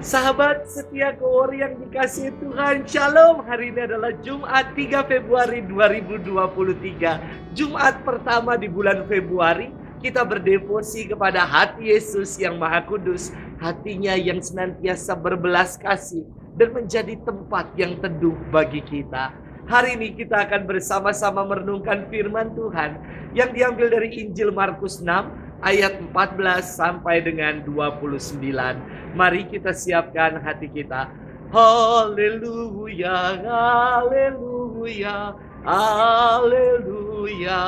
Sahabat setia Kowor yang dikasihi Tuhan, Shalom. Hari ini adalah Jumat 3 Februari 2023. Jumat pertama di bulan Februari. Kita berdevosi kepada hati Yesus yang Maha Kudus, hatinya yang senantiasa berbelas kasih dan menjadi tempat yang teduh bagi kita. Hari ini kita akan bersama-sama merenungkan firman Tuhan yang diambil dari Injil Markus 6 ayat 14 sampai dengan 29. Mari kita siapkan hati kita. Haleluya, haleluya, haleluya.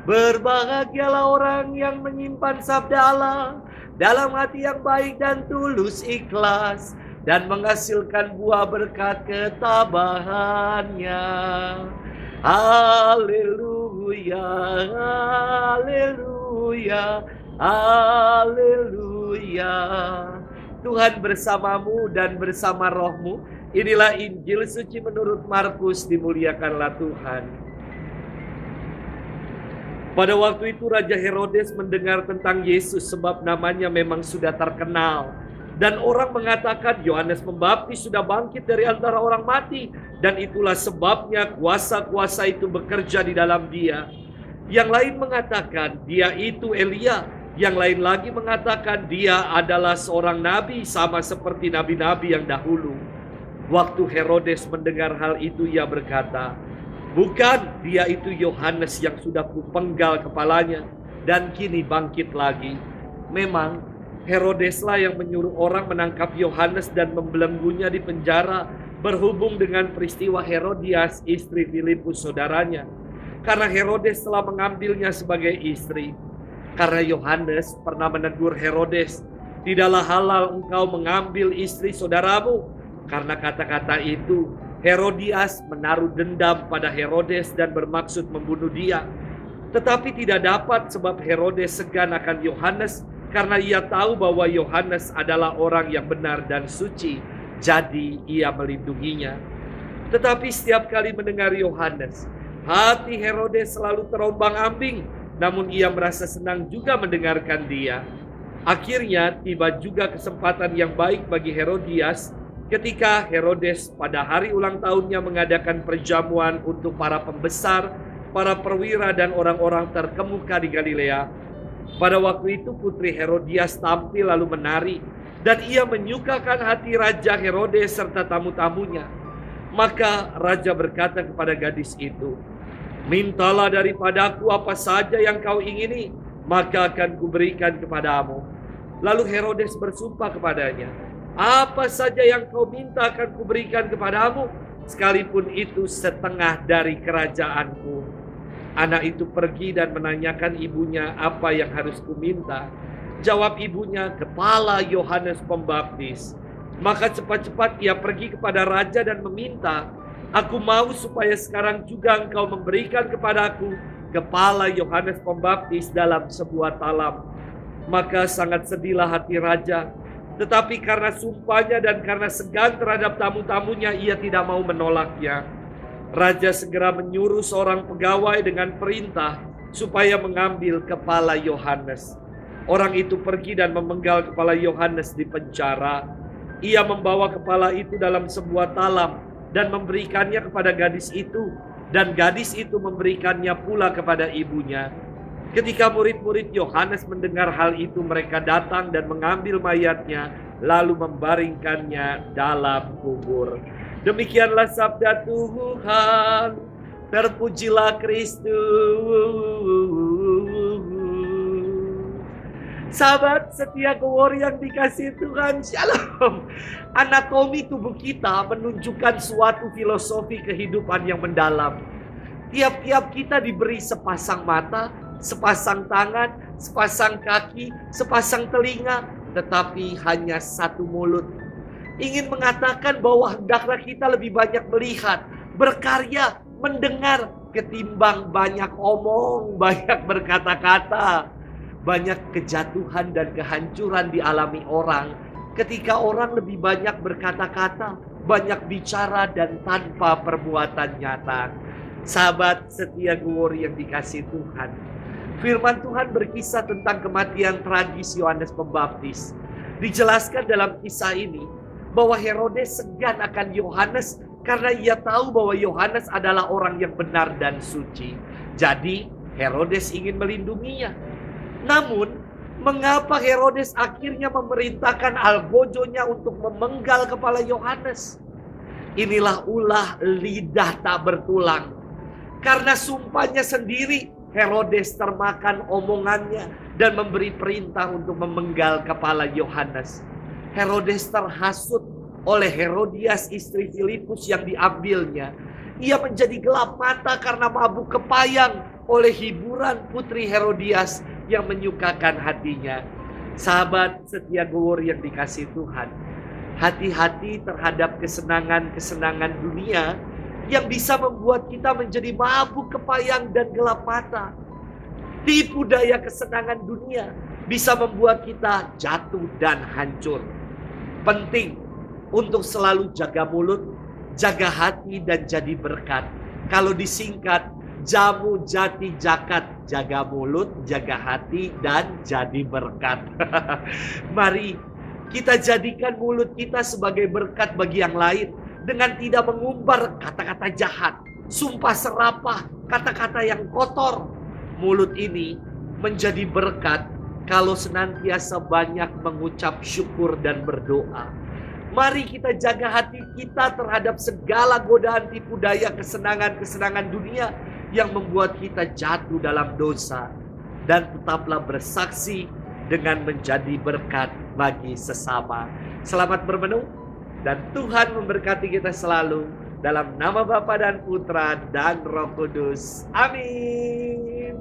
Berbahagialah orang yang menyimpan sabda Allah dalam hati yang baik dan tulus ikhlas, dan menghasilkan buah berkat ketabahannya. Haleluya, haleluya, haleluya. Tuhan bersamamu dan bersama rohmu. Inilah Injil suci menurut Markus. Dimuliakanlah Tuhan. Pada waktu itu Raja Herodes mendengar tentang Yesus, sebab namanya memang sudah terkenal. Dan orang mengatakan Yohanes Pembaptis sudah bangkit dari antara orang mati, dan itulah sebabnya kuasa-kuasa itu bekerja di dalam dia. Yang lain mengatakan dia itu Elia. Yang lain lagi mengatakan dia adalah seorang nabi, sama seperti nabi-nabi yang dahulu. Waktu Herodes mendengar hal itu, ia berkata, bukan, dia itu Yohanes yang sudah kupenggal kepalanya dan kini bangkit lagi. Memang Herodeslah yang menyuruh orang menangkap Yohanes dan membelenggunya di penjara, berhubung dengan peristiwa Herodias, istri Filipus saudaranya. Karena Herodes telah mengambilnya sebagai istri. Karena Yohanes pernah menegur Herodes, tidaklah halal engkau mengambil istri saudaramu. Karena kata-kata itu, Herodias menaruh dendam pada Herodes dan bermaksud membunuh dia. Tetapi tidak dapat, sebab Herodes segan akan Yohanes, karena ia tahu bahwa Yohanes adalah orang yang benar dan suci, jadi ia melindunginya. Tetapi setiap kali mendengar Yohanes, hati Herodes selalu terombang-ambing, namun ia merasa senang juga mendengarkan dia. Akhirnya tiba juga kesempatan yang baik bagi Herodias, ketika Herodes pada hari ulang tahunnya mengadakan perjamuan untuk para pembesar, para perwira dan orang-orang terkemuka di Galilea. Pada waktu itu putri Herodias tampil lalu menari, dan ia menyukakan hati Raja Herodes serta tamu-tamunya. Maka raja berkata kepada gadis itu, mintalah daripadaku apa saja yang kau ingini, maka akan kuberikan kepadamu. Lalu Herodes bersumpah kepadanya, apa saja yang kau minta akan kuberikan kepadamu, sekalipun itu setengah dari kerajaanku. Anak itu pergi dan menanyakan ibunya apa yang harus kuminta. Jawab ibunya, kepala Yohanes Pembaptis. Maka cepat-cepat ia pergi kepada raja dan meminta, aku mau supaya sekarang juga engkau memberikan kepadaku kepala Yohanes Pembaptis dalam sebuah talam. Maka sangat sedihlah hati raja. Tetapi karena sumpahnya dan karena segan terhadap tamu-tamunya, ia tidak mau menolaknya. Raja segera menyuruh seorang pegawai dengan perintah supaya mengambil kepala Yohanes. Orang itu pergi dan memenggal kepala Yohanes di penjara. Ia membawa kepala itu dalam sebuah talam dan memberikannya kepada gadis itu, dan gadis itu memberikannya pula kepada ibunya. Ketika murid-murid Yohanes mendengar hal itu, mereka datang dan mengambil mayatnya, lalu membaringkannya dalam kubur. Demikianlah sabda Tuhan. Terpujilah Kristus. Sahabat setia Kowor yang dikasihi Tuhan, Shalom. Anatomi tubuh kita menunjukkan suatu filosofi kehidupan yang mendalam. Tiap-tiap kita diberi sepasang mata, sepasang tangan, sepasang kaki, sepasang telinga, tetapi hanya satu mulut. Ingin mengatakan bahwa hendaklah kita lebih banyak melihat, berkarya, mendengar, ketimbang banyak omong, banyak berkata-kata. Banyak kejatuhan dan kehancuran dialami orang ketika orang lebih banyak berkata-kata, banyak bicara dan tanpa perbuatan nyata. Sahabat setia Kowor yang dikasihi Tuhan, firman Tuhan berkisah tentang kematian tragis Yohanes Pembaptis. Dijelaskan dalam kisah ini bahwa Herodes segan akan Yohanes karena ia tahu bahwa Yohanes adalah orang yang benar dan suci. Jadi Herodes ingin melindunginya. Namun mengapa Herodes akhirnya memerintahkan algojonya untuk memenggal kepala Yohanes? Inilah ulah lidah tak bertulang. Karena sumpahnya sendiri, Herodes termakan omongannya dan memberi perintah untuk memenggal kepala Yohanes. Herodes terhasut oleh Herodias istri Filipus yang diambilnya. Ia menjadi gelap mata karena mabuk kepayang oleh hiburan putri Herodias yang menyukakan hatinya. Sahabat setia gowor yang dikasihi Tuhan, hati-hati terhadap kesenangan-kesenangan dunia yang bisa membuat kita menjadi mabuk kepayang dan gelap mata. Tipu daya kesenangan dunia bisa membuat kita jatuh dan hancur. Penting untuk selalu jaga mulut, jaga hati, dan jadi berkat. Kalau disingkat, jamu jati jakat. Jaga mulut, jaga hati, dan jadi berkat. Mari kita jadikan mulut kita sebagai berkat bagi yang lain, dengan tidak mengumbar kata-kata jahat, sumpah serapah, kata-kata yang kotor. Mulut ini menjadi berkat kalau senantiasa banyak mengucap syukur dan berdoa. Mari kita jaga hati kita terhadap segala godaan tipu daya kesenangan-kesenangan dunia yang membuat kita jatuh dalam dosa. Dan tetaplah bersaksi dengan menjadi berkat bagi sesama. Selamat bermenung. Dan Tuhan memberkati kita selalu. Dalam nama Bapa dan Putra dan Roh Kudus. Amin.